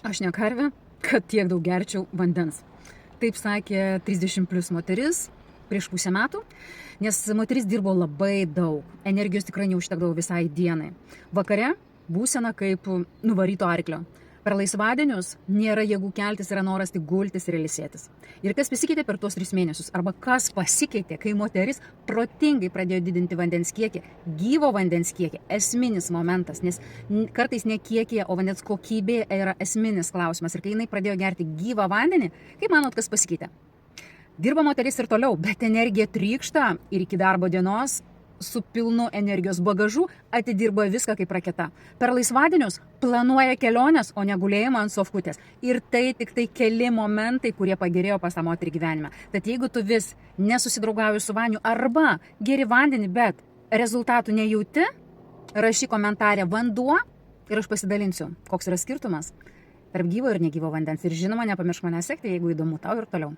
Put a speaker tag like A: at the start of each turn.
A: Aš ne karvė, kad tiek daug gerčiau vandens. Taip sakė 30+ moteris prieš pusę metų, nes moteris dirbo labai daug. Energijos tikrai neužtekdavo visai dienai. Vakare būsena kaip nuvaryto arklio. Per laisvadienius nėra jėgų keltis, yra noras tik gultis ir ilsėtis. Ir kas pasikeitė per tuos 3 mėnesius? Arba kas pasikeitė, kai moteris protingai pradėjo didinti vandens kiekį, gyvo vandens kiekį, esminis momentas, nes kartais ne kiekyje, o vandens kokybėje yra esminis klausimas. Ir kai jinai pradėjo gerti gyvą vandenį, kaip manot, kas pasikeitė? Dirba moteris ir toliau, bet energija trykšta ir iki darbo dienos su pilnu energijos bagažu atidirba viską kaip raketa. Per laisvadienius planuoja keliones, o ne gulėjimą ant sofkutės. Ir tai tik tai keli momentai, kurie pagerėjo pas tą moterį gyvenime. Tad jeigu tu vis nesusidraugauji su vandeniu arba geri vandenį, bet rezultatų nejauti, rašyk komentarę vanduo ir aš pasidalinsiu, koks yra skirtumas tarp gyvo ir negyvo vandens. Ir žinoma, nepamiršk mane sekti, jeigu įdomu tau ir toliau.